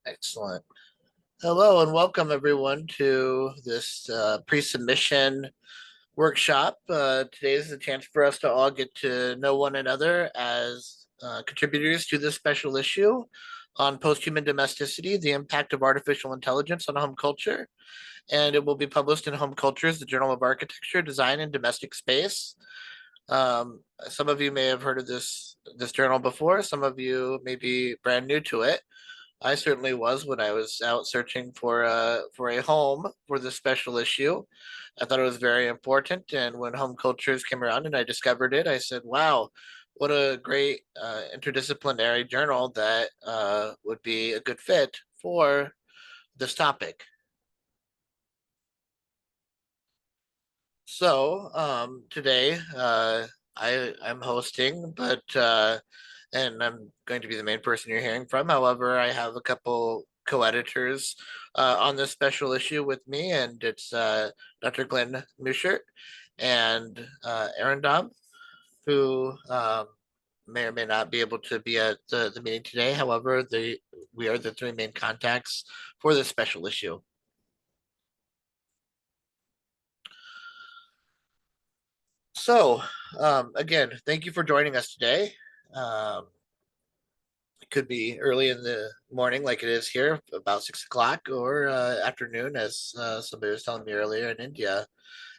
Excellent. Hello and welcome everyone to this pre-submission workshop. Today is a chance for us to all get to know one another as contributors to this special issue on posthuman domesticity, the impact of artificial intelligence on home culture. And it will be published in Home Cultures, the Journal of Architecture, Design, and Domestic Space. Some of you may have heard of this journal before. Some of you may be brand new to it. I certainly was when I was out searching for a home for this special issue. I thought it was very important, and when Home Cultures came around and I discovered it, I said, "Wow, what a great interdisciplinary journal that would be a good fit for this topic." Today I'm hosting, but and I'm going to be the main person you're hearing from. However, I have a couple co-editors on this special issue with me, and it's Dr. Glenn Mushert and Aaron Dobb, who may or may not be able to be at the meeting today. However, we are the three main contacts for this special issue. So, again, thank you for joining us today. Um, it could be early in the morning, like it is here, about 6 o'clock, or afternoon, as somebody was telling me earlier in India.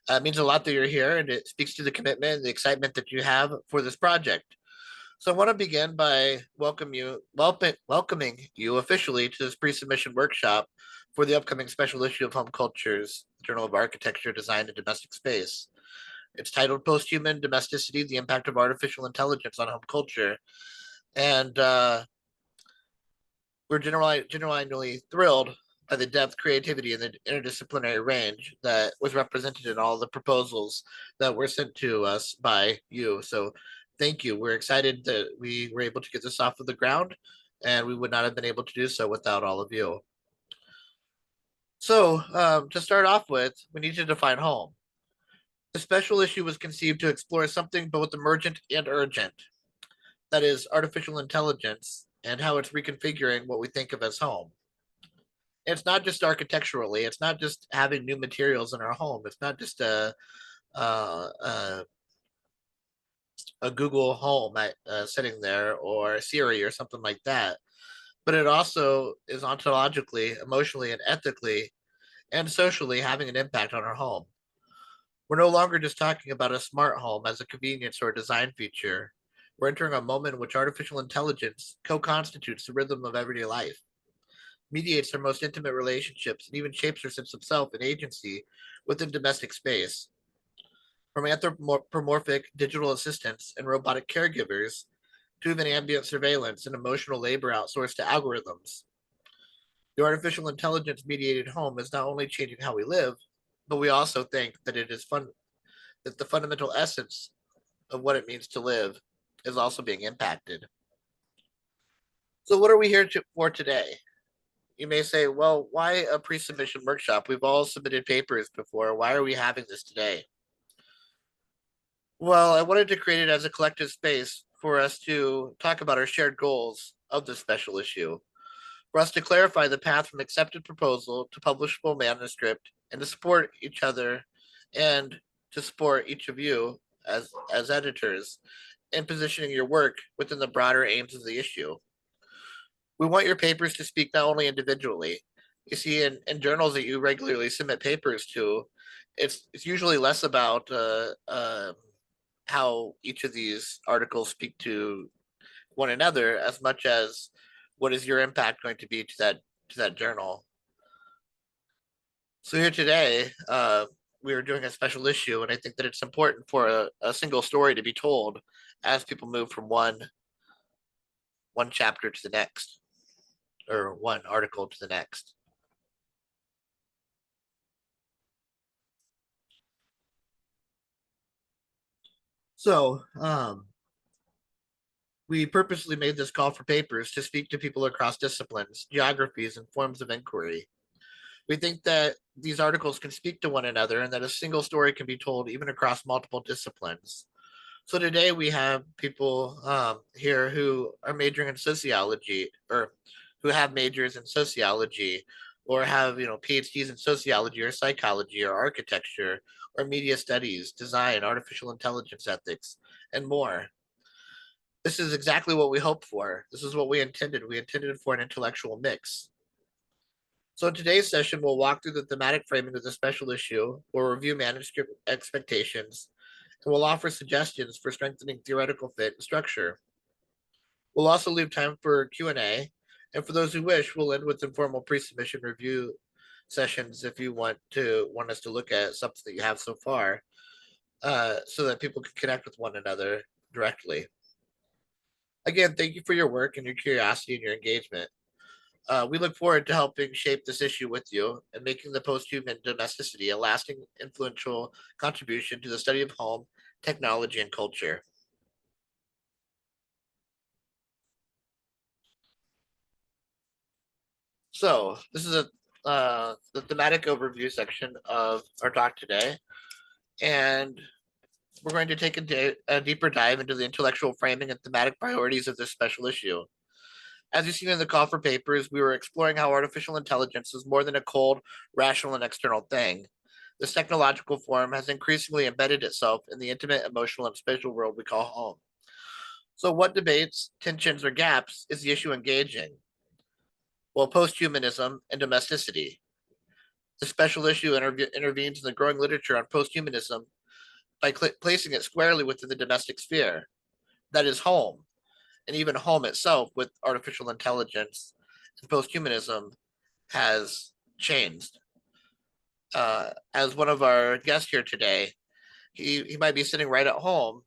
It means a lot that you're here, and it speaks to the commitment and the excitement that you have for this project. So, I want to begin by welcoming you officially to this pre-submission workshop for the upcoming special issue of Home Cultures, Journal of Architecture, Design, and Domestic Space. It's titled Posthuman Domesticity, the Impact of Artificial Intelligence on Home Culture. And we're genuinely thrilled by the depth, creativity, and the interdisciplinary range that was represented in all the proposals that were sent to us by you. So thank you. We're excited that we were able to get this off of the ground, and we would not have been able to do so without all of you. So to start off with, we need to define home. The special issue was conceived to explore something both emergent and urgent, that is, artificial intelligence and how it's reconfiguring what we think of as home. It's not just architecturally, it's not just having new materials in our home, it's not just uh, a, a Google Home sitting there or Siri or something like that, but it also is ontologically, emotionally, and ethically and socially having an impact on our home. We're no longer just talking about a smart home as a convenience or a design feature. We're entering a moment in which artificial intelligence co constitutes the rhythm of everyday life, mediates our most intimate relationships, and even shapes our sense of self and agency within domestic space. From anthropomorphic digital assistants and robotic caregivers to even ambient surveillance and emotional labor outsourced to algorithms, the artificial intelligence mediated home is not only changing how we live, but we also think that that the fundamental essence of what it means to live is also being impacted. So, what are we here for today? You may say, well, why a pre submission workshop? We've all submitted papers before. Why are we having this today? Well, I wanted to create it as a collective space for us to talk about our shared goals of this special issue, for us to clarify the path from accepted proposal to publishable manuscript, and to support each other and to support each of you as editors in positioning your work within the broader aims of the issue. We want your papers to speak not only individually. You see, in journals that you regularly submit papers to, it's usually less about how each of these articles speak to one another as much as what is your impact going to be to that journal. So here today, we are doing a special issue, and I think that it's important for a single story to be told as people move from one chapter to the next, or one article to the next. So, we purposely made this call for papers to speak to people across disciplines, geographies, and forms of inquiry. We think that these articles can speak to one another and that a single story can be told even across multiple disciplines. So today we have people here who are majoring in sociology or who have majors in sociology or have PhDs in sociology or psychology or architecture or media studies, design, artificial intelligence ethics, and more. This is exactly what we hoped for. This is what we intended. We intended for an intellectual mix. So in today's session, we'll walk through the thematic framing of the special issue, we'll review manuscript expectations, and we'll offer suggestions for strengthening theoretical fit and structure. We'll also leave time for Q&A, and for those who wish, we'll end with informal pre-submission review sessions if you want us to look at something that you have so far, so that people can connect with one another directly. Again, thank you for your work and your curiosity and your engagement. We look forward to helping shape this issue with you and making the posthuman domesticity a lasting, influential contribution to the study of home, technology, and culture. So, this is the thematic overview section of our talk today, and we're going to take a deeper dive into the intellectual framing and thematic priorities of this special issue. As you've seen in the call for papers, we were exploring how artificial intelligence is more than a cold, rational, and external thing. This technological form has increasingly embedded itself in the intimate, emotional, and spatial world we call home. So, what debates, tensions, or gaps is the issue engaging? Well, posthumanism and domesticity. The special issue intervenes in the growing literature on posthumanism by placing it squarely within the domestic sphere, that is, home, and even home itself with artificial intelligence and posthumanism has changed. As one of our guests here today, he might be sitting right at home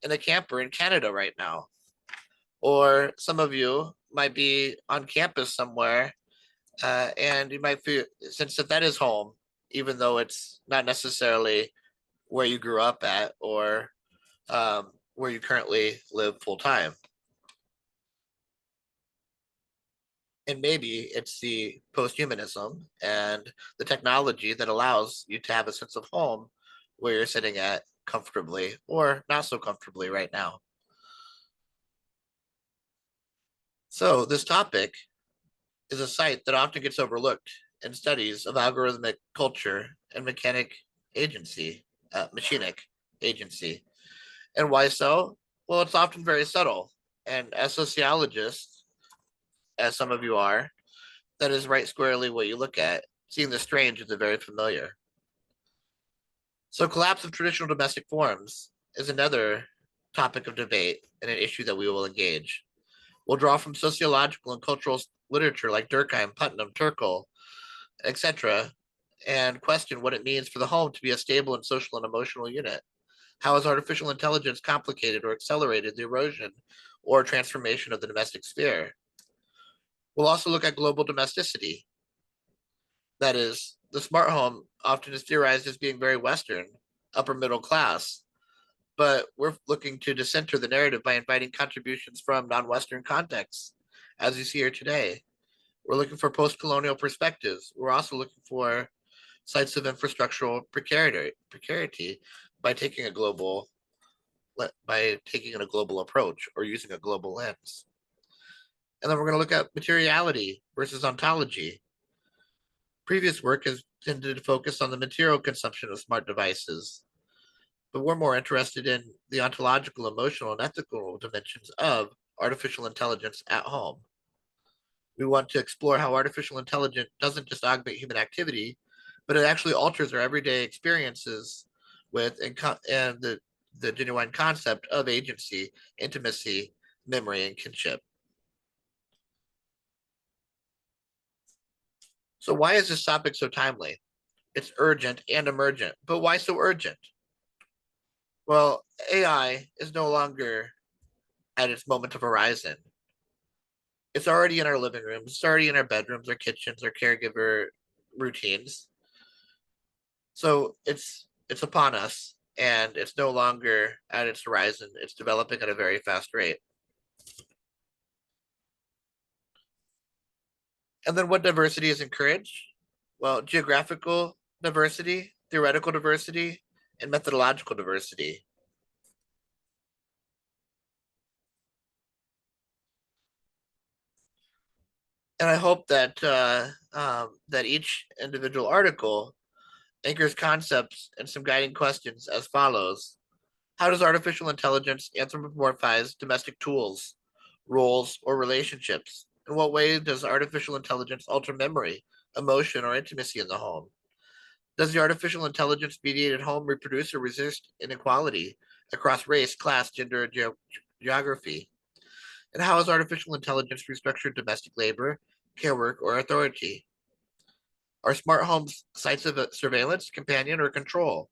in a camper in Canada right now. Or some of you might be on campus somewhere, and you might feel, since that is home, even though it's not necessarily where you grew up at or where you currently live full time. And maybe it's the posthumanism and the technology that allows you to have a sense of home where you're sitting at comfortably or not so comfortably right now. So, this topic is a site that often gets overlooked in studies of algorithmic culture and machinic agency. And why so? Well, it's often very subtle. And as sociologists, as some of you are, that is right squarely what you look at, seeing the strange in the very familiar. So, collapse of traditional domestic forms is another topic of debate and an issue that we will engage. We'll draw from sociological and cultural literature like Durkheim, Putnam, Turkle, etc., and question what it means for the home to be a stable and social and emotional unit. How has artificial intelligence complicated or accelerated the erosion or transformation of the domestic sphere? We'll also look at global domesticity. That is, the smart home often is theorized as being very Western, upper middle class, but we're looking to decenter the narrative by inviting contributions from non-Western contexts, as you see here today. We're looking for post-colonial perspectives. We're also looking for sites of infrastructural precarity by taking a global approach or using a global lens. And then we're going to look at materiality versus ontology. Previous work has tended to focus on the material consumption of smart devices, but we're more interested in the ontological, emotional, and ethical dimensions of artificial intelligence at home. We want to explore how artificial intelligence doesn't just augment human activity, but it actually alters our everyday experiences with and the genuine concept of agency, intimacy, memory, and kinship. So why is this topic so timely? It's urgent and emergent, but why so urgent? Well, AI is no longer at its moment of horizon. It's already in our living rooms, it's already in our bedrooms, our kitchens, our caregiver routines. So it's upon us, and it's no longer at its horizon. It's developing at a very fast rate. And then what diversity is encouraged? Well, geographical diversity, theoretical diversity, and methodological diversity. And I hope that that each individual article anchors concepts and some guiding questions as follows. How does artificial intelligence anthropomorphize domestic tools, roles, or relationships? In what way does artificial intelligence alter memory, emotion, or intimacy in the home? Does the artificial intelligence mediated home reproduce or resist inequality across race, class, gender, and geography? And how has artificial intelligence restructured domestic labor, care work, or authority? Are smart homes sites of surveillance, companion, or control?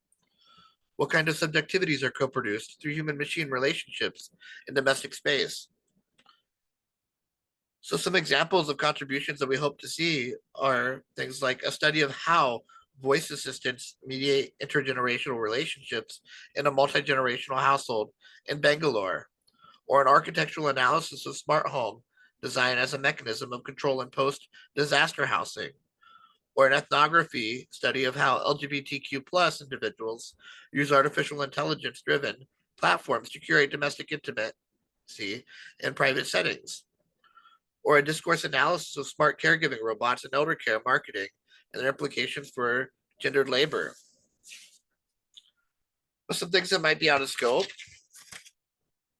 What kind of subjectivities are co produced through human machine relationships in domestic space? So, some examples of contributions that we hope to see are things like a study of how voice assistants mediate intergenerational relationships in a multi generational household in Bangalore, or an architectural analysis of smart home design as a mechanism of control in post disaster housing, or an ethnography study of how LGBTQ plus individuals use artificial intelligence driven platforms to curate domestic intimacy in private settings, or a discourse analysis of smart caregiving robots and elder care marketing and their implications for gendered labor. But some things that might be out of scope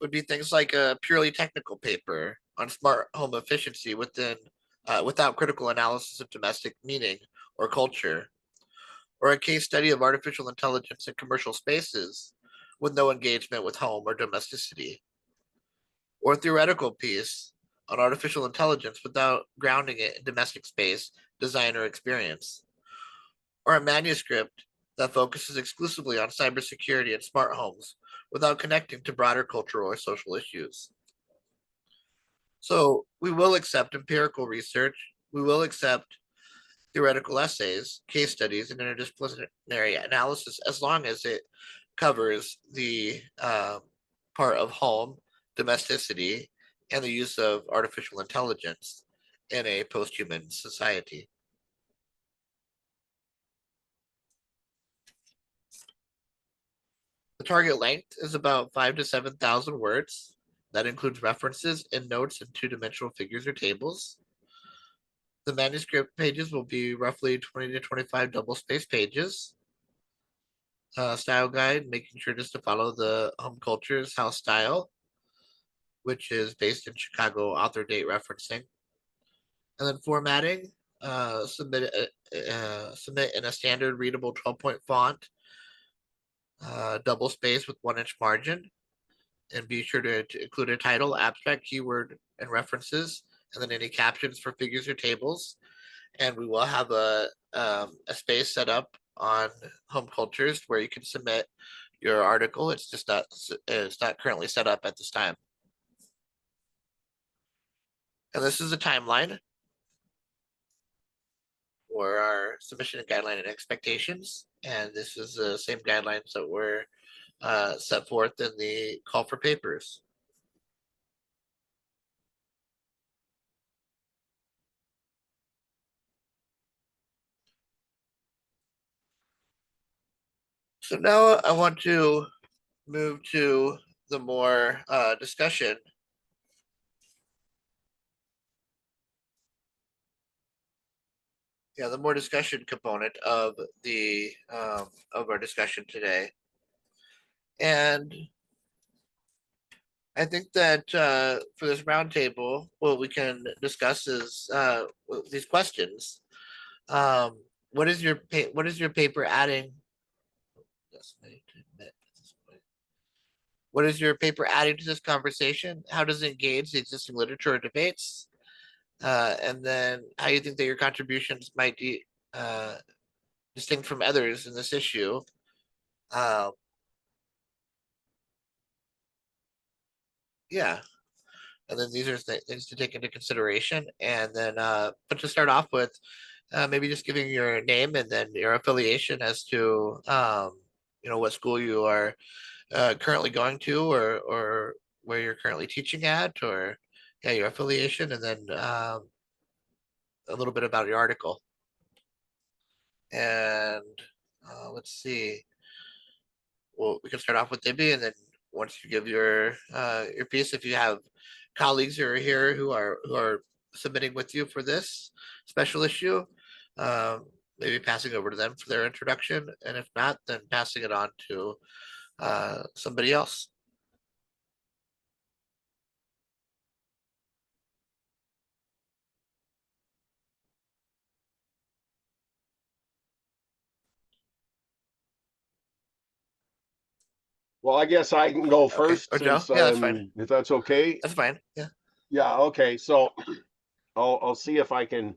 would be things like a purely technical paper on smart home efficiency without critical analysis of domestic meaning or culture, or a case study of artificial intelligence in commercial spaces with no engagement with home or domesticity, or a theoretical piece on artificial intelligence without grounding it in domestic space, design, or experience, or a manuscript that focuses exclusively on cybersecurity and smart homes without connecting to broader cultural or social issues. So we will accept empirical research, we will accept theoretical essays, case studies, and interdisciplinary analysis as long as it covers the part of home, domesticity, and the use of artificial intelligence in a post-human society. The target length is about 5 to 7,000 words. That includes references, endnotes, and two-dimensional figures or tables. The manuscript pages will be roughly 20 to 25 double-spaced pages. Style guide, making sure just to follow the home culture's house style, which is based in Chicago author date referencing. And then formatting, submit in a standard readable 12-point font, double space with 1 inch margin, and be sure to include a title, abstract, keyword, and references, and then any captions for figures or tables. And we will have a space set up on Home Cultures where you can submit your article. It's not currently set up at this time. And this is a timeline for our submission guideline and expectations. And this is the same guidelines that were set forth in the call for papers. So now I want to move to the more discussion. Yeah, the more discussion component of the of our discussion today, and I think that for this roundtable, what we can discuss is these questions. Um, what is your paper adding? What is your paper adding to this conversation? How does it engage the existing literature or debates? And then how you think that your contributions might be distinct from others in this issue. Uh, yeah, and then these are things to take into consideration. And then, but to start off with, maybe just giving your name and then your affiliation as to, what school you are currently going to, or where you're currently teaching at, or yeah, your affiliation, and then a little bit about your article. And let's see. Well, we can start off with Ibby, and then once you give your piece, if you have colleagues who are here who are submitting with you for this special issue. Maybe passing over to them for their introduction, and if not, then passing it on to somebody else. Well, I guess I can go Okay, first or Joe? since Yeah, that's fine. if that's okay. That's fine. Yeah. Yeah, okay. So I'll see if I can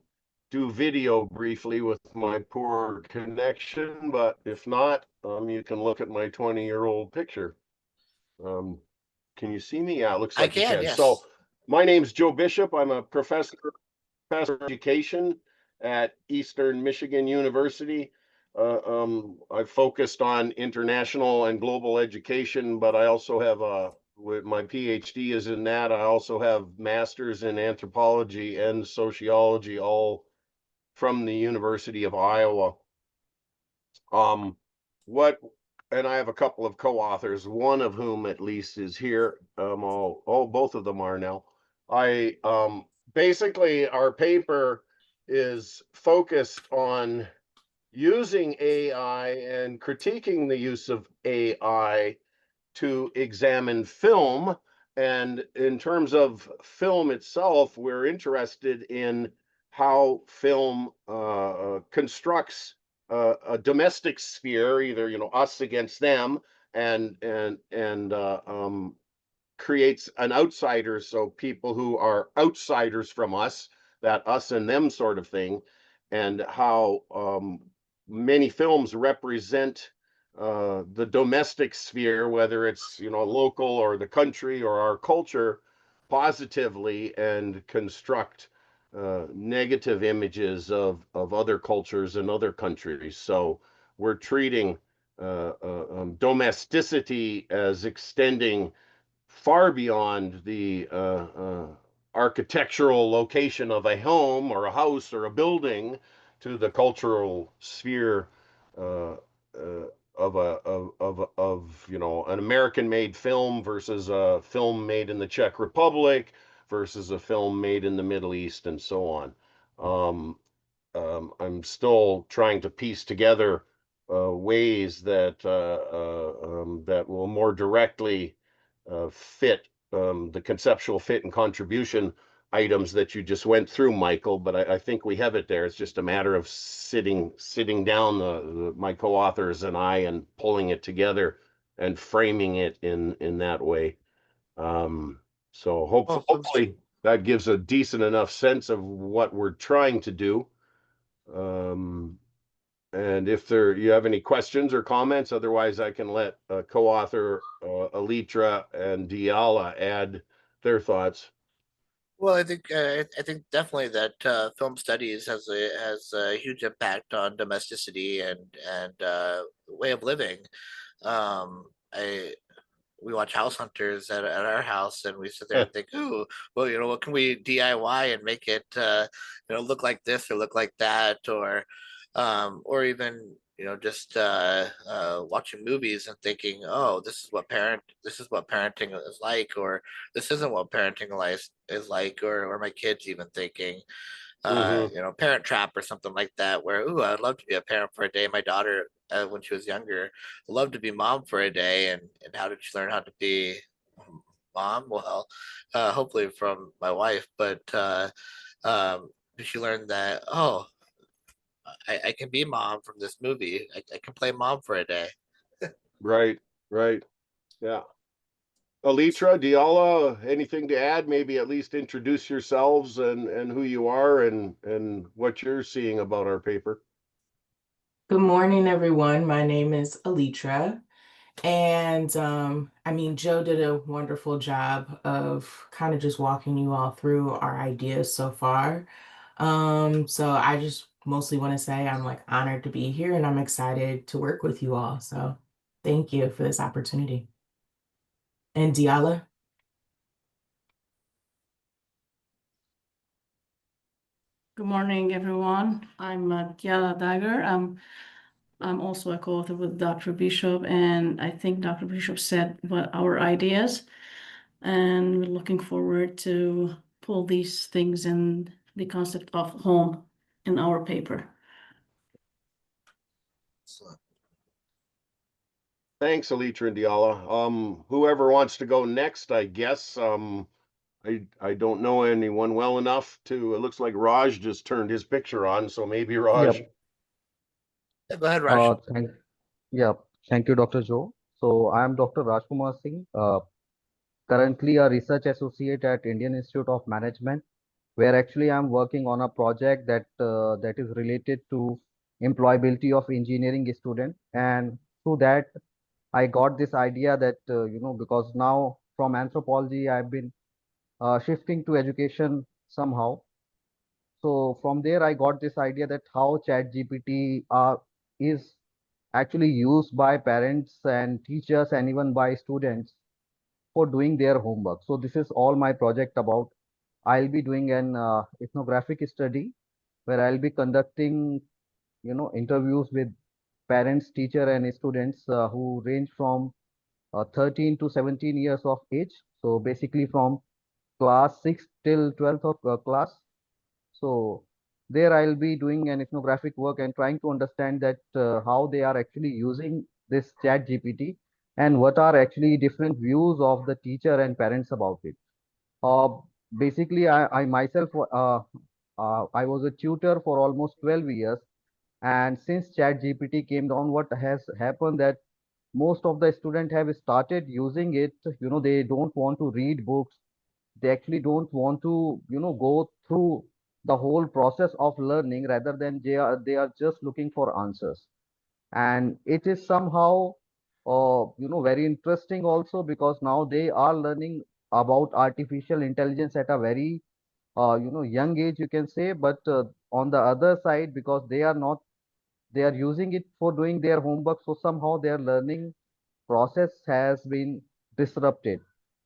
do video briefly with my poor connection, but if not, you can look at my 20-year-old picture. Um, can you see me? Yeah, it looks I like you can. can. So Yes. my name's Joe Bishop. I'm a professor of education at Eastern Michigan University. I've focused on international and global education, but I also have my PhD is in that. I also have masters in anthropology and sociology, all from the University of Iowa. Um, what, and I have a couple of co-authors, one of whom at least is here. Both of them are now. I basically our paper is focused on using AI and critiquing the use of AI to examine film. And in terms of film itself, we're interested in how film constructs a domestic sphere, either us against them, and creates an outsider, so people who are outsiders from us, that us and them sort of thing, and how many films represent the domestic sphere, whether it's local or the country or our culture, positively, and construct negative images of other cultures and other countries. So we're treating domesticity as extending far beyond the architectural location of a home or a house or a building to the cultural sphere uh, of an American-made film versus a film made in the Czech Republic versus a film made in the Middle East and so on. Um, I'm still trying to piece together ways that will more directly fit the conceptual fit and contribution items that you just went through, Michael. But I think we have it there. It's just a matter of sitting down, my co-authors and I, and pulling it together and framing it in that way. Um, so Well, hopefully that gives a decent enough sense of what we're trying to do. Um, and if you have any questions or comments, otherwise I can let co-author Alitra and Diala add their thoughts. well, I think definitely that film studies has a huge impact on domesticity and way of living. I We watch House Hunters at our house, and we sit there and think, "Ooh, well, what can we DIY and make it, look like this or look like that, or even just watching movies and thinking, oh, this is what parenting is like, or this isn't what parenting life is like, or my kids even thinking, Mm-hmm. Parent Trap or something like that, where, ooh, I'd love to be a parent for a day. My daughter, when she was younger, loved to be mom for a day, and how did she learn how to be mom? Well, hopefully from my wife, but um, she learned that, oh, I can be mom from this movie. I can play mom for a day. Right, right. Yeah. Alitra, Diala, anything to add? Maybe at least introduce yourselves and who you are and what you're seeing about our paper. Good morning, everyone. My name is Alitra. And I mean, Joe did a wonderful job of kind of just walking you all through our ideas so far. So I just mostly want to say I'm like honored to be here and I'm excited to work with you all. So thank you for this opportunity. And Diala? Good morning, everyone. I'm Kiara Dagger. I'm also a co-author with Dr. Bishop, and I think Dr. Bishop said what our ideas, and we're looking forward to pull these things in the concept of home in our paper. Excellent. Thanks, Alitra and Diala. Whoever wants to go next, I guess. I don't know anyone well enough to. It looks like Raj just turned his picture on, so maybe Raj. Yep. Yeah, go ahead, Raj. Thank you, Dr. Joe. So I am Dr. Rajkumar Singh, currently a research associate at Indian Institute of Management, where actually I'm working on a project that is related to employability of engineering student. And through that, I got this idea that because now from anthropology I've been shifting to education somehow. So from there, I got this idea that how ChatGPT is actually used by parents and teachers and even by students for doing their homework. So this is all my project about. I'll be doing an ethnographic study where I'll be conducting, interviews with parents, teacher, and students who range from 13 to 17 years of age. So basically from class 6 till 12th of class. So there I'll be doing an ethnographic work and trying to understand that how they are actually using this chat GPT and what are actually different views of the teacher and parents about it. Uh, Basically, I myself, I was a tutor for almost 12 years. And since chat GPT came down, what has happened that most of the students have started using it. They don't want to read books. They actually don't want to go through the whole process of learning, rather than they are just looking for answers. And it is somehow very interesting also, because now they are learning about artificial intelligence at a very young age, you can say. But on the other side, because they are using it for doing their homework, so somehow their learning process has been disrupted.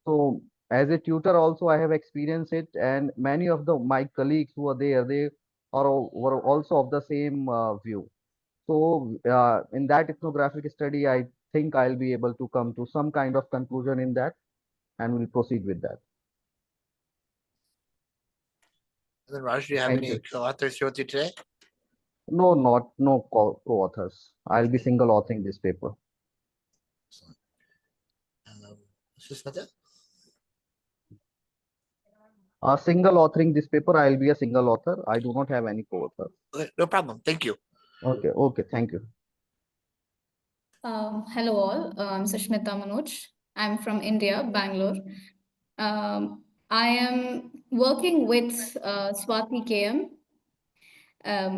So as a tutor also, I have experienced it, and many of my colleagues who are there, they were also of the same view. So in that ethnographic study, I think I'll be able to come to some kind of conclusion in that, and we'll proceed with that. And then Raj, do you have Thank any you. co-authors here with you today? No co-authors. I'll be single authoring this paper. Excellent. Susmita? Single authoring this paper, I'll be a single author. I do not have any co-author. Okay, no problem. Thank you. Okay, thank you. Hello all, I'm Sushmita Manoj. I'm from India, Bangalore. I am working with Swati KM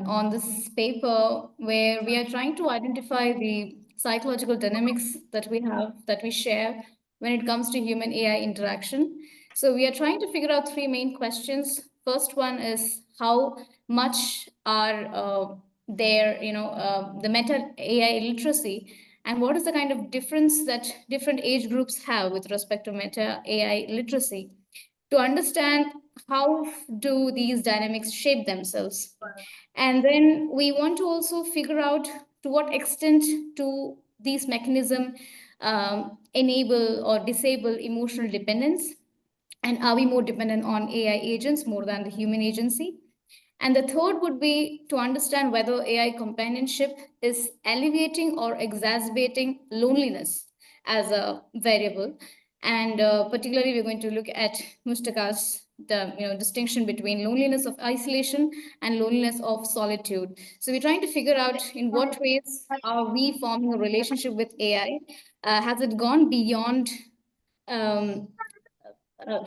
on this paper where we are trying to identify the psychological dynamics that we share when it comes to human AI interaction. So we are trying to figure out three main questions. First one is how much are the meta AI literacy, and what is the kind of difference that different age groups have with respect to meta AI literacy, to understand how do these dynamics shape themselves. And then we want to also figure out to what extent do these mechanisms enable or disable emotional dependence, and are we more dependent on AI agents more than the human agency? And the third would be to understand whether AI companionship is alleviating or exacerbating loneliness as a variable. And particularly, we're going to look at Mustaka's distinction between loneliness of isolation and loneliness of solitude. So we're trying to figure out in what ways are we forming a relationship with AI? Has it gone beyond um,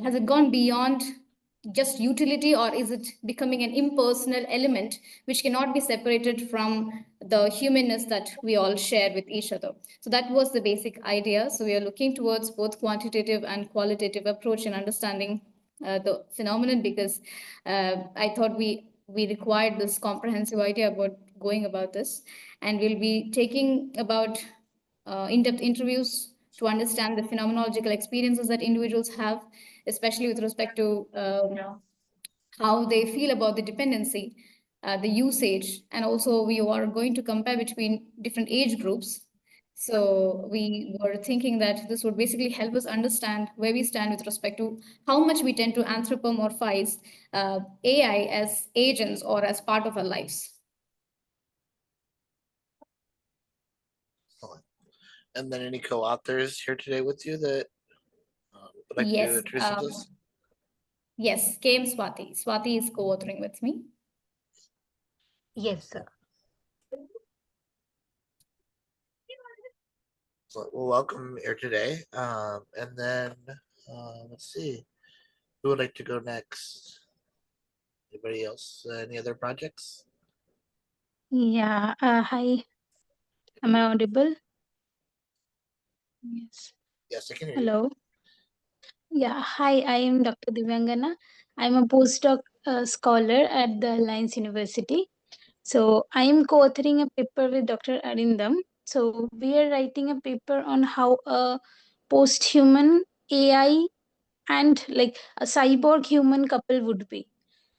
has it gone beyond just utility, or is it becoming an impersonal element which cannot be separated from the humanness that we all share with each other? So that was the basic idea. So we are looking towards both quantitative and qualitative approach in understanding the phenomenon, because I thought we required this comprehensive idea about going about this, and we'll be taking about in-depth interviews to understand the phenomenological experiences that individuals have, especially with respect to how they feel about the dependency, the usage, and also we are going to compare between different age groups So we were thinking that this would basically help us understand where we stand with respect to how much we tend to anthropomorphize AI as agents or as part of our lives. And then any co-authors here today with you that would like to Yes, introduce themselves? yes, KM Swati. Swati is co-authoring with me. Yes, sir. So we'll welcome here today. And then let's see, who would like to go next? Anybody else? Any other projects? Yeah. Hi. Am I audible? Yes. Yes, I can hear you. Hello. Yeah. Hi. I am Dr. Divyangana. I'm a postdoc scholar at the Alliance University. So I am co-authoring a paper with Dr. Arindam. So we are writing a paper on how a post-human AI and like a cyborg human couple would be.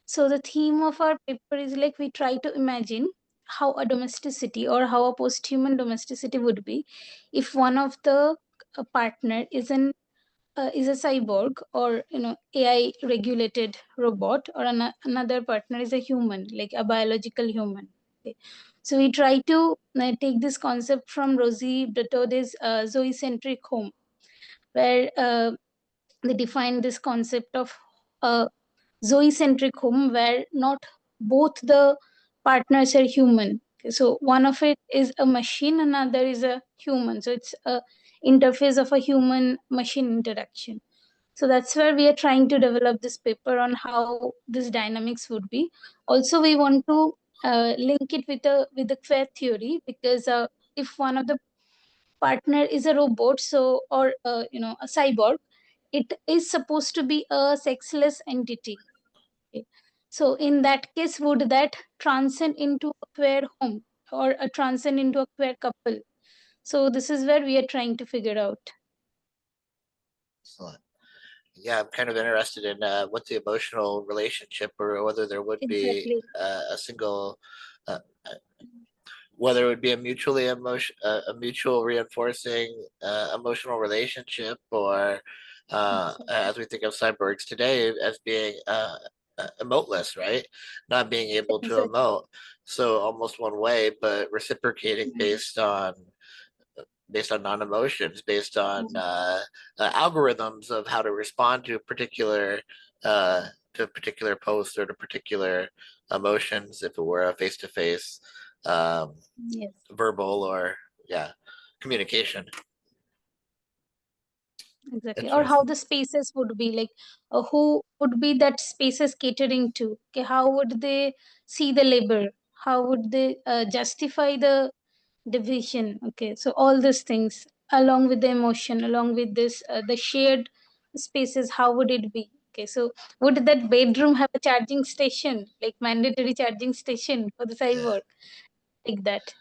So the theme of our paper is like we try to imagine how a domesticity or how a post-human domesticity would be if one of the partner is a cyborg or AI regulated robot, or another partner is a human, like a biological human. Okay. So we try to take this concept from Rosie Bratode's Zoe-centric home, where they define this concept of a Zoe-centric home where not both the partners are human. Okay, so one of it is a machine, another is a human. So it's a interface of a human machine interaction. So that's where we are trying to develop this paper on how this dynamics would be. Also, we want to link it with the queer theory, because if one of the partner is a robot, so or a cyborg, it is supposed to be a sexless entity. Okay. So in that case, would that transcend into a queer home or a transcend into a queer couple? So this is where we are trying to figure out. Excellent. Yeah, I'm kind of interested in what the emotional relationship, or whether there would be Exactly. a single, uh, whether it would be a a mutual reinforcing emotional relationship, or as we think of cyborgs today as being emoteless, right? Not being able to Exactly. emote. So almost one way, but reciprocating based on non-emotions, based on algorithms of how to respond uh, to a particular post or to particular emotions, if it were a face-to-face Yes. verbal or yeah communication. Exactly. Or how Interesting. the spaces would be like, who would be that spaces catering to? Okay, how would they see the labor? How would they justify the division? Okay, so all these things along with the emotion, along with this the shared spaces, how would it be? Okay, so would that bedroom have a charging station, like mandatory charging station for the Yeah. cyborg, like that?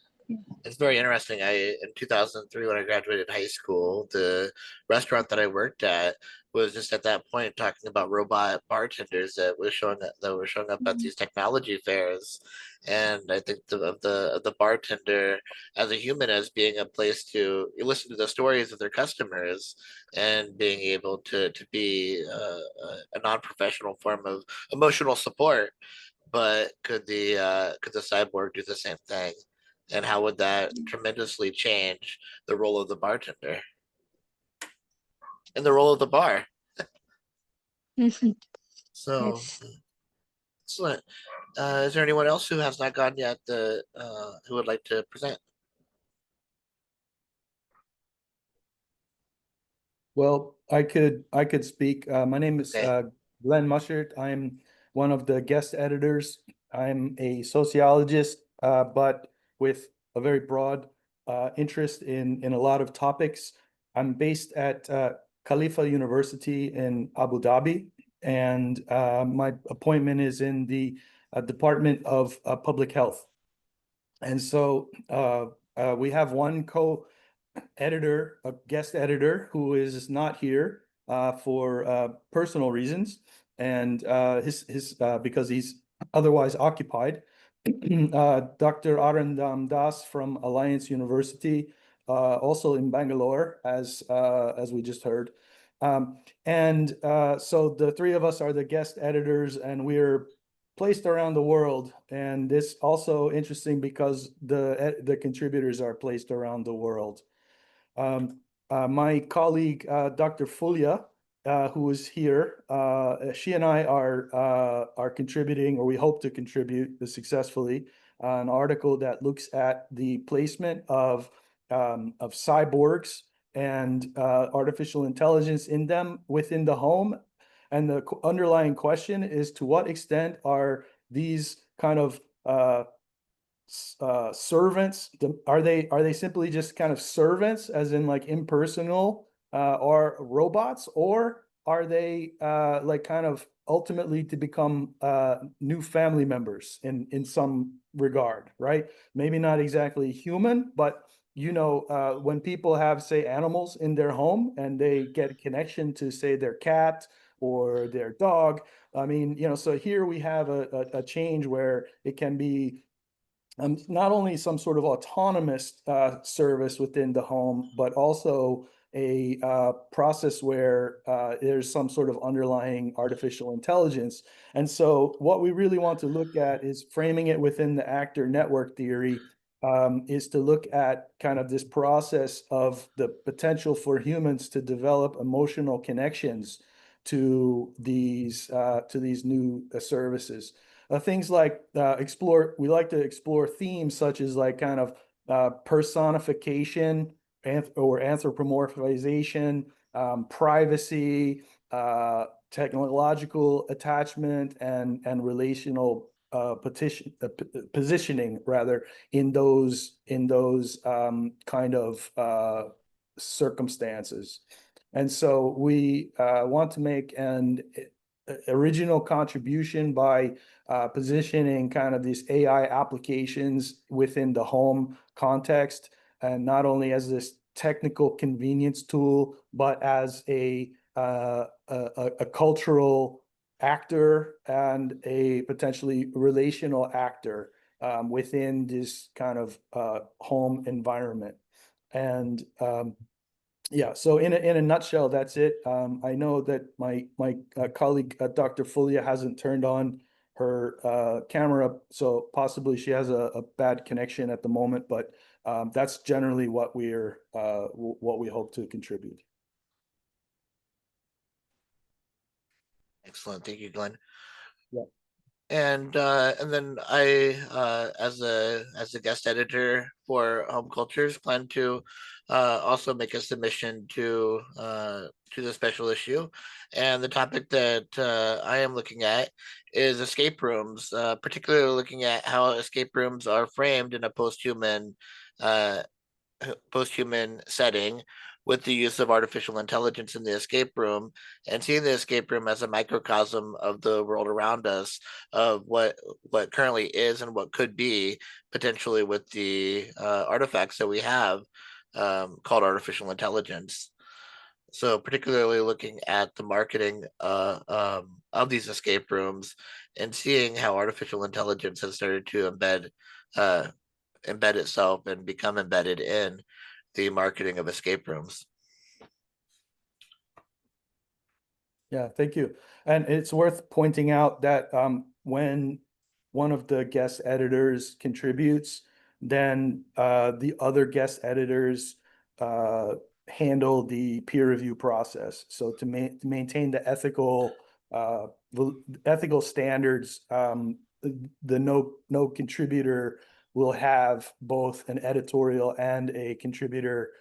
It's very interesting. In 2003, when I graduated high school, the restaurant that I worked at was just at that point talking about robot bartenders that were showing up at Mm. these technology fairs. And I think of the bartender as a human, as being a place to you listen to the stories of their customers, and being able to be a non-professional form of emotional support. But could the cyborg do the same thing? And how would that tremendously change the role of the bartender and the role of the bar? Mhm. So Yes. excellent. Is there anyone else who has not gone yet who would like to present? Well, I could speak. My name is Okay. Glenn Mushert. I'm one of the guest editors. I'm a sociologist, but with a very broad interest in a lot of topics. I'm based at Khalifa University in Abu Dhabi, and my appointment is in the Department of Public Health. And so we have one editor, a guest editor, who is not here for personal reasons, and his because he's otherwise occupied. Dr. Arindam Das from Alliance University also in Bangalore, as we just heard. So the three of us are the guest editors, and we're placed around the world. And this also interesting because the contributors are placed around the world. My colleague, Dr. Fulia, who is here, she and I are contributing, or we hope to contribute successfully, an article that looks at the placement of cyborgs and artificial intelligence in them within the home. And the underlying question is, to what extent are these kind of servants, are they simply just kind of servants, as in like impersonal, or robots, or are they like kind of ultimately to become new family members in some regard, right? Maybe not exactly human, but when people have, say, animals in their home and they get a connection to, say, their cat or their dog. I mean, so here we have a change where it can be not only some sort of autonomous service within the home, but also a process where there's some sort of underlying artificial intelligence. And so what we really want to look at is framing it within the actor network theory, is to look at kind of this process of the potential for humans to develop emotional connections to these new services. Things like we like to explore themes such as like kind of personification or anthropomorphization, privacy, technological attachment, and relational positioning, rather, in those kind of circumstances. And so we want to make an original contribution by positioning kind of these AI applications within the home context, and not only as this technical convenience tool, but as a cultural actor and a potentially relational actor within this kind of home environment. And yeah, so in a nutshell, that's it. I know that my colleague, Dr. Fulia, hasn't turned on her camera, so possibly she has a bad connection at the moment, but that's generally what we hope to contribute. Excellent. Thank you, Glenn. Yeah. And then I, as a guest editor for Home Cultures, plan to also make a submission to the special issue. And the topic that I am looking at is escape rooms, particularly looking at how escape rooms are framed in a posthuman setting, with the use of artificial intelligence in the escape room, and seeing the escape room as a microcosm of the world around us, of what currently is and what could be potentially with the artifacts that we have, called artificial intelligence. So particularly looking at the marketing of these escape rooms, and seeing how artificial intelligence has started to embed itself and become embedded in the marketing of escape rooms. Yeah, thank you. And it's worth pointing out that when one of the guest editors contributes, then the other guest editors handle the peer review process. So to maintain the ethical standards, the no contributor will have both an editorial and a contributor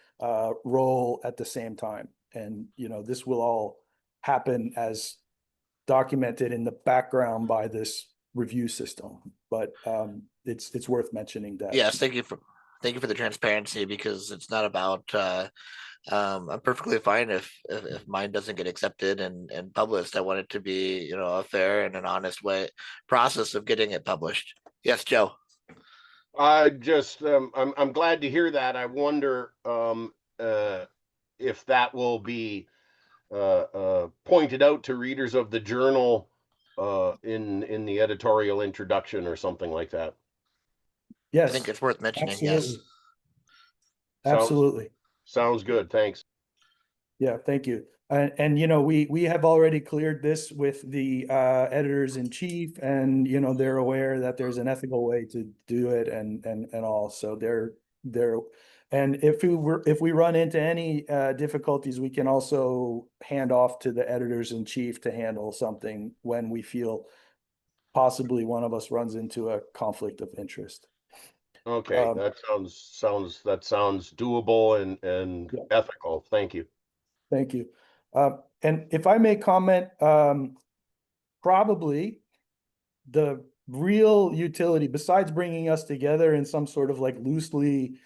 role at the same time. And this will all happen as documented in the background by this review system. But it's worth mentioning that. Yes, thank you for the transparency, because it's not about I'm perfectly fine if mine doesn't get accepted and published. I want it to be, a fair and an honest process of getting it published. Yes, Joe. I'm glad to hear that. I wonder if that will be pointed out to readers of the journal in the editorial introduction or something like that. Yes, I think it's worth mentioning. absolutely. Yes. Absolutely. Sounds good. Thanks. Yeah, thank you. And you know, we have already cleared this with the editors in chief, and you know, they're aware that there's an ethical way to do it and all. So they're and if we run into any difficulties, we can also hand off to the editors in chief to handle something when we feel possibly one of us runs into a conflict of interest. Okay, that sounds doable and Yeah. ethical. Thank you. Thank you. And if I may comment, probably the real utility, besides bringing us together in some sort of like loosely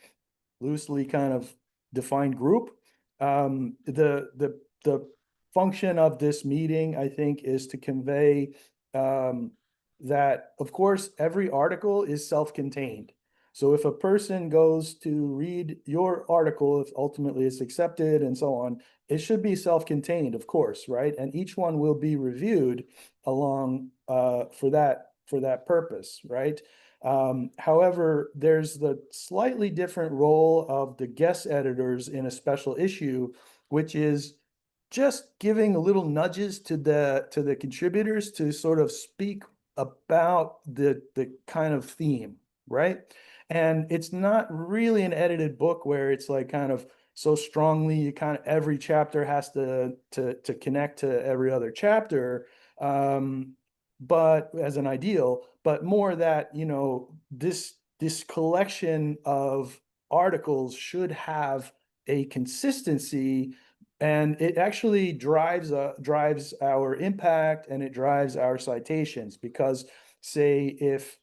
kind of defined group, the function of this meeting, I think, is to convey that, of course, every article is self-contained. So if a person goes to read your article, if ultimately it's accepted and so on, it should be self-contained, of course, right? And each one will be reviewed along for that purpose, right? However, there's the slightly different role of the guest editors in a special issue, which is just giving little nudges to the contributors to sort of speak about the kind of theme, right? And it's not really an edited book where it's like kind of so strongly you kind of every chapter has to connect to every other chapter. But as an ideal, but more that, you know, this collection of articles should have a consistency, and it actually drives our impact, and it drives our citations, because say if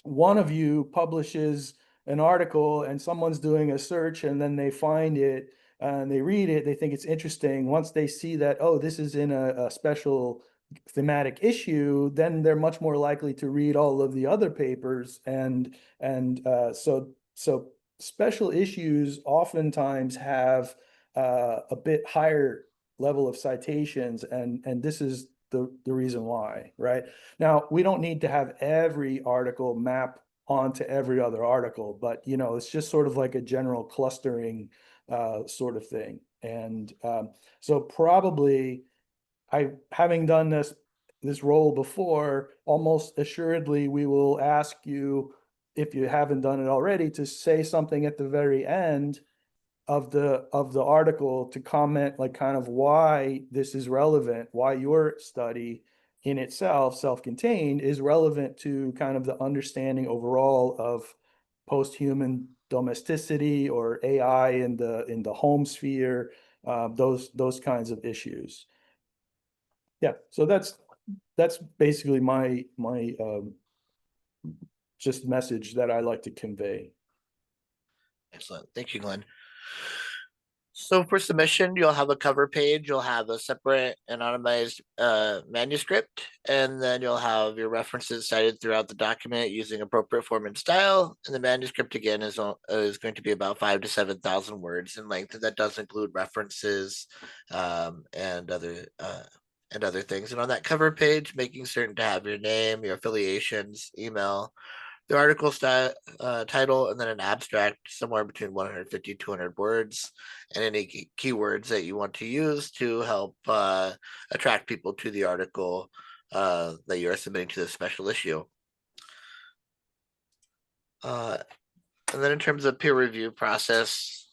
one of you publishes an article and someone's doing a search and then they find it and they read it, they think it's interesting. Once they see that, oh, this is in a special thematic issue, then they're much more likely to read all of the other papers. And so special issues oftentimes have a bit higher level of citations, and this is the reason why, right? Now, we don't need to have every article map onto every other article, but you know, it's just sort of like a general clustering sort of thing. And so probably having done this role before, almost assuredly we will ask you, if you haven't done it already, to say something at the very end of the article to comment like kind of why this is relevant, why your study in itself, self-contained, is relevant to kind of the understanding overall of post-human domesticity or AI in the home sphere, those kinds of issues. Yeah, so that's basically my just message that I like to convey. Excellent. Thank you, Glenn. So for submission, you'll have a cover page, you'll have a separate anonymized manuscript, and then you'll have your references cited throughout the document using appropriate form and style. And the manuscript, again, is going to be about 5,000 to 7,000 words in length. And that does include references and other things. And on that cover page, making certain to have your name, your affiliations, email, the article title, and then an abstract somewhere between 150 to 200 words, and any keywords that you want to use to help attract people to the article that you're submitting to the special issue. And then in terms of peer review process,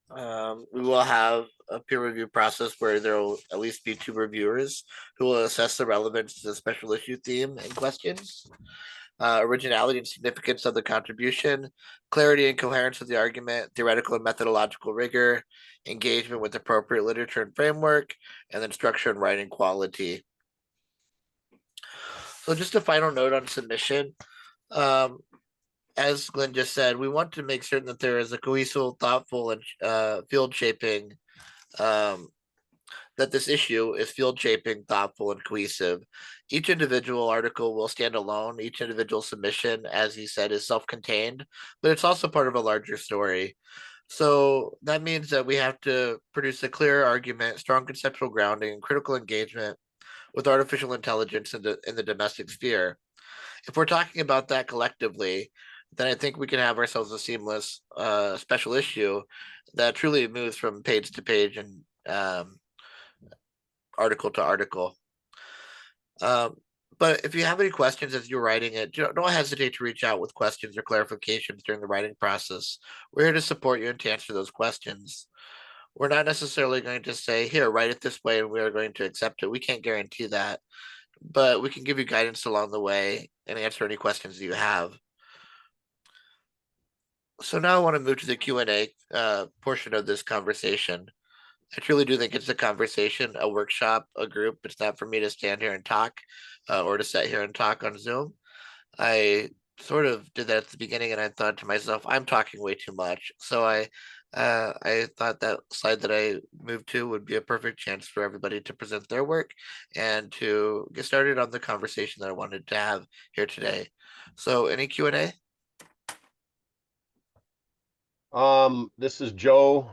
we will have a peer review process where there will at least be 2 reviewers who will assess the relevance to the special issue theme and questions. Originality and significance of the contribution, clarity and coherence of the argument, theoretical and methodological rigor, engagement with appropriate literature and framework, and then structure and writing quality. So just a final note on submission. As Glenn just said, we want to make certain that there is a cohesive, thoughtful, and field shaping that this issue is field shaping, thoughtful, and cohesive. Each individual article will stand alone. Each individual submission, as he said, is self-contained, but it's also part of a larger story. So that means that we have to produce a clear argument, strong conceptual grounding, and critical engagement with artificial intelligence in the domestic sphere. If we're talking about that collectively, then I think we can have ourselves a seamless special issue that truly moves from page to page and article to article. But if you have any questions as you're writing it, don't hesitate to reach out with questions or clarifications during the writing process. We're here to support you and to answer those questions. We're not necessarily going to say, here, write it this way, and we are going to accept it. We can't guarantee that, but we can give you guidance along the way and answer any questions that you have. So now I want to move to the Q&A portion of this conversation. I truly do think it's a conversation, a workshop, a group. It's not for me to stand here and talk or to sit here and talk on Zoom. I sort of did that at the beginning, and I thought to myself, I'm talking way too much. So I thought that slide that I moved to would be a perfect chance for everybody to present their work and to get started on the conversation that I wanted to have here today. So any Q&A? This is Joe.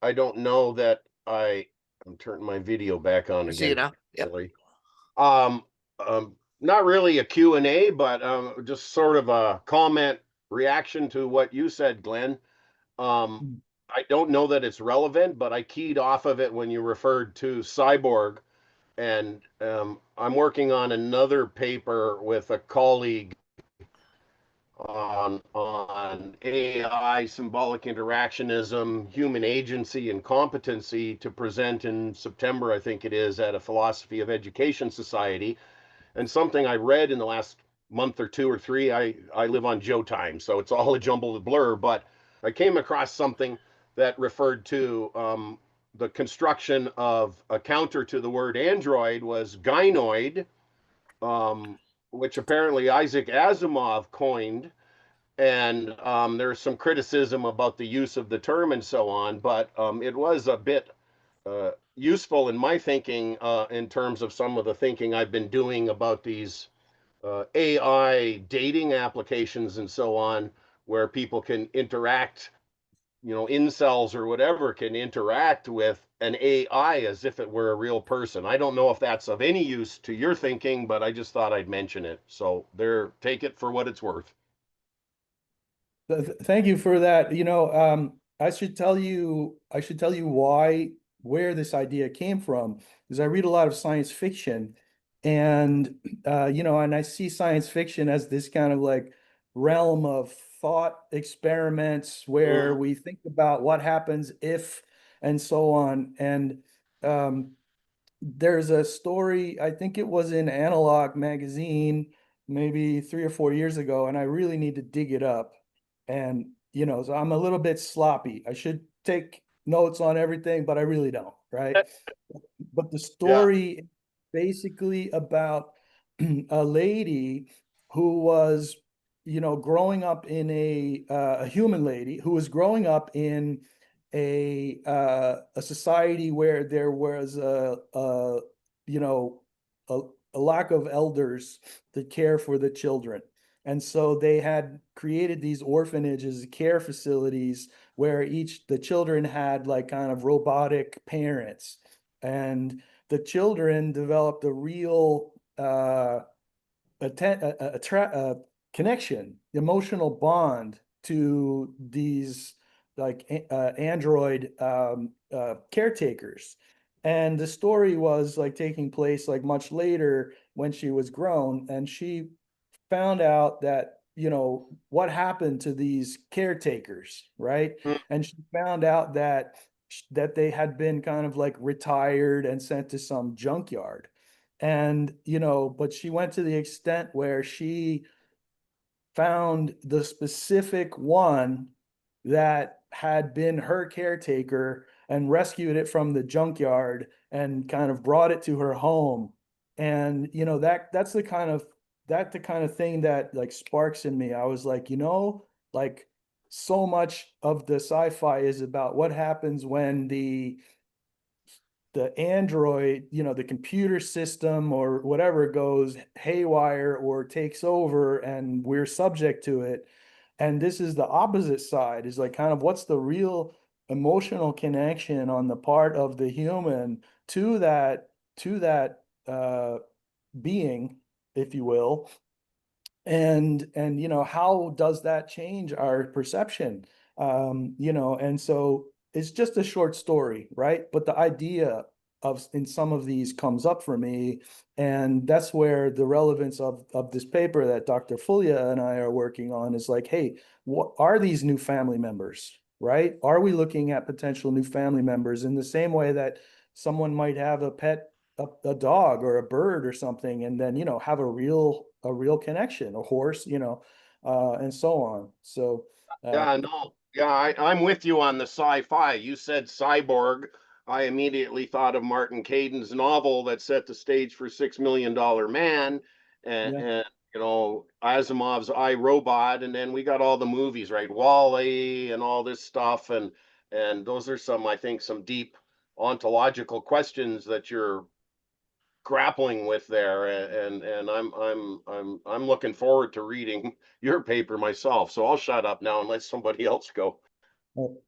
I don't know that I'm turning my video back on See you again. now. Yep. Really. Not really a Q&A, but just sort of a comment reaction to what you said, Glenn. I don't know that it's relevant, but I keyed off of it when you referred to cyborg. And I'm working on another paper with a colleague on AI, symbolic interactionism, human agency, and competency to present in September, I think it is, at a Philosophy of Education Society. And something I read in the last month or two or three, I live on Joe time, so it's all a jumbled blur, but I came across something that referred to the construction of a counter to the word android was gynoid, which apparently Isaac Asimov coined. And there's some criticism about the use of the term and so on, but it was a bit useful in my thinking in terms of some of the thinking I've been doing about these AI dating applications and so on, where people can interact, incels or whatever can interact with an AI as if it were a real person. I don't know if that's of any use to your thinking, but I just thought I'd mention it. So take it for what it's worth. Thank you for that. I should tell you where this idea came from, because I read a lot of science fiction, and and I see science fiction as this kind of like realm of thought experiments where we think about what happens if and so on. And there's a story, I think it was in Analog magazine, maybe 3 or 4 years ago, and I really need to dig it up. And, so I'm a little bit sloppy. I should take notes on everything, but I really don't, right? But the story is basically about a lady who was, growing up in a human lady who was growing up in a society where there was a lack of elders to care for the children. And so they had created these orphanages, care facilities, where the children had like kind of robotic parents. And the children developed a real connection, emotional bond to these like android caretakers. And the story was like taking place like much later when she was grown, and she found out that what happened to these caretakers, right? And she found out that they had been kind of like retired and sent to some junkyard. And but she went to the extent where she found the specific one that had been her caretaker and rescued it from the junkyard and kind of brought it to her home. And that's the kind of thing that like sparks in me. I was like, like so much of the sci-fi is about what happens when the android, the computer system or whatever goes haywire or takes over and we're subject to it. And this is the opposite side, is like kind of what's the real emotional connection on the part of the human to that being, if you will. and you know, how does that change our perception? You know, and so it's just a short story, right? But the idea of in some of these comes up for me, and that's where the relevance of this paper that Dr. Fulia and I are working on is like, hey, what are these new family members, right? Are we looking at potential new family members in the same way that someone might have a pet, a dog or a bird or something, and then, you know, have a real connection, a horse, you know, and so on. So Yeah, no, yeah, I'm with you on the sci-fi. You said cyborg. I immediately thought of Martin Caden's novel that set the stage for $6 Million Man, and, yeah. and you know Asimov's I, Robot, and then we got all the movies, right? Wall-E and all this stuff, and those are some, I think, some deep ontological questions that you're grappling with there, and I'm looking forward to reading your paper myself. So I'll shut up now and let somebody else go.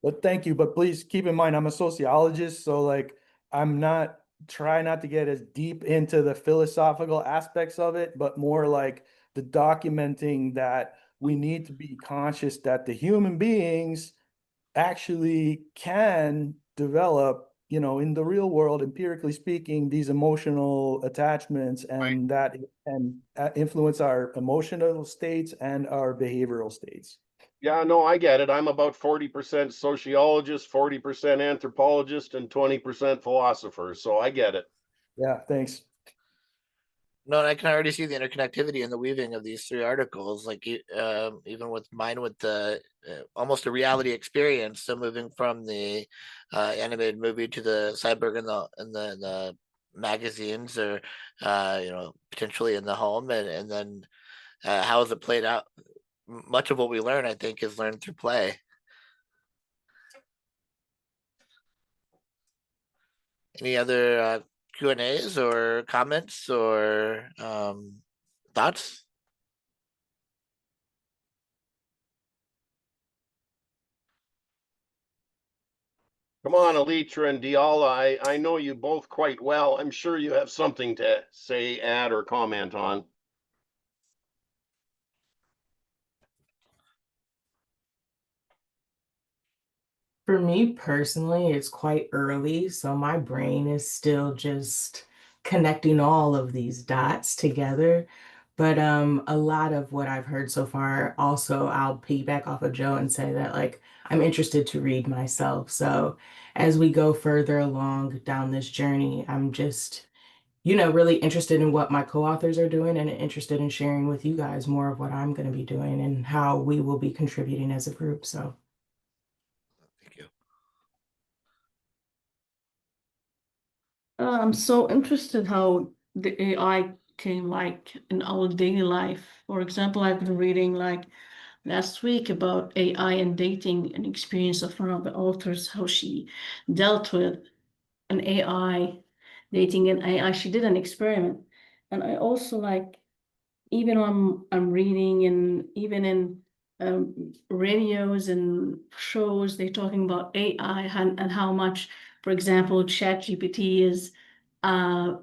But thank you. But please keep in mind, I'm a sociologist, so like I'm not try not to get as deep into the philosophical aspects of it, but more like the documenting that we need to be conscious that the human beings actually can develop, you know, in the real world, empirically speaking, these emotional attachments, Right. and that can influence our emotional states and our behavioral states. Yeah, no, I get it. I'm about 40% sociologist, 40% anthropologist, and 20% philosopher. So I get it. Yeah, thanks. No, and I can already see the interconnectivity and the weaving of these three articles. Like even with mine, with the almost a reality experience. So moving from the animated movie to the cyborg in the magazines, or you know, potentially in the home, and then how has it played out? Much of what we learn, I think, is learned through play. Any other Q&As or comments or thoughts? Come on, Alitra and Diala. I know you both quite well. I'm sure you have something to say, add, or comment on. For me personally, it's quite early, so my brain is still just connecting all of these dots together. But a lot of what I've heard so far, also I'll piggyback off of Joe and say that like I'm interested to read myself. So as we go further along down this journey, I'm just, you know, really interested in what my co-authors are doing and interested in sharing with you guys more of what I'm going to be doing and how we will be contributing as a group. So. Thank you. I'm so interested how the AI came like in our daily life. For example, I've been reading like last week about AI and dating, an experience of one of the authors, how she dealt with an AI, dating an AI. She did an experiment. And I also like, even when I'm reading and even in radios and shows, they're talking about AI and how much, for example, ChatGPT is uh,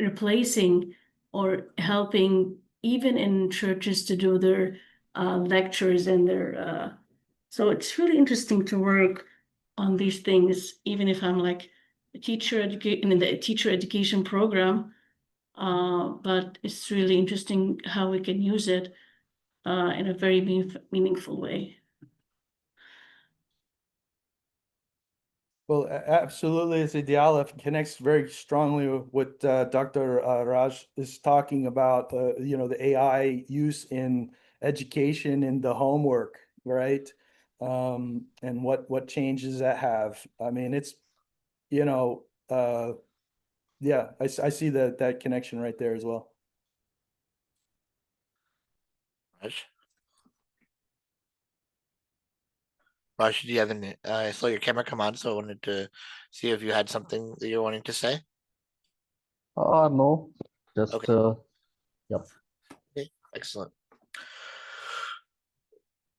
replacing or helping even in churches to do their lectures and their so it's really interesting to work on these things, even if I'm like a teacher in the teacher education program. But it's really interesting how we can use it in a very meaningful way. Well, absolutely, it's ideal. It connects very strongly with what Dr. Raj is talking about, you know, the AI use in education and the homework, right? And what changes that have. I mean, it's, you know, yeah, I see that connection right there as well. Raj? Raj, do you have any? I saw your camera come on, so I wanted to see if you had something that you're wanting to say. No, just Okay. yep. Okay, excellent.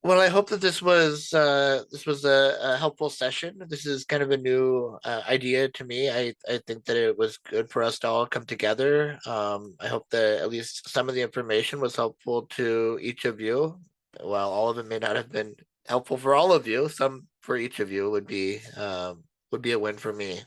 Well, I hope that this was a helpful session. This is kind of a new idea to me. I think that it was good for us to all come together. I hope that at least some of the information was helpful to each of you. While all of it may not have been helpful for all of you, some for each of you would be a win for me.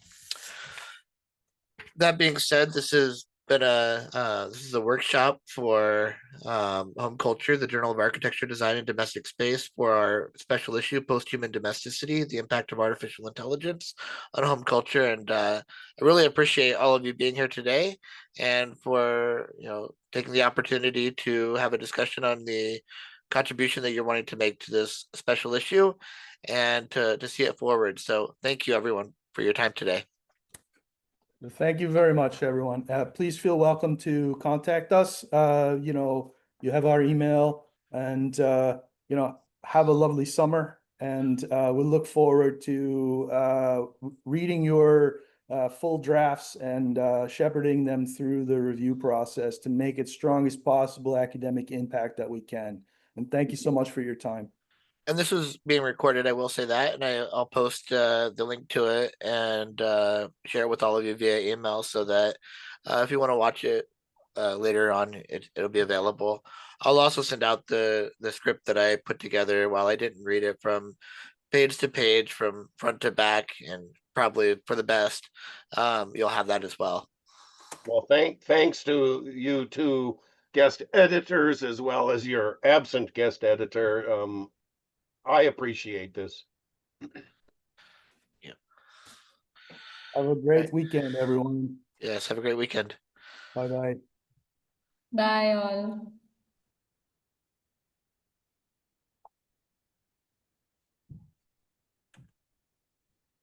That being said, this is a workshop for Home Culture, the Journal of Architecture, Design, and Domestic Space, for our special issue, Posthuman Domesticity: The Impact of Artificial Intelligence on Home Culture. And I really appreciate all of you being here today, and for taking the opportunity to have a discussion on the contribution that you're wanting to make to this special issue, and to see it forward. So thank you, everyone, for your time today. Thank you very much, everyone. Please feel welcome to contact us. You have our email, and have a lovely summer. And we look forward to reading your full drafts and shepherding them through the review process to make it strong as possible academic impact that we can. And thank you so much for your time. And this is being recorded, I will say that, and I'll post the link to it and share it with all of you via email, so that if you want to watch it later on, it'll be available. I'll also send out the script that I put together while I didn't read it, from page to page, from front to back, and probably for the best. You'll have that as well. Well, thanks to you two guest editors, as well as your absent guest editor. I appreciate this. Yeah. Have a great weekend, everyone. Yes, have a great weekend. Bye-bye. Bye all.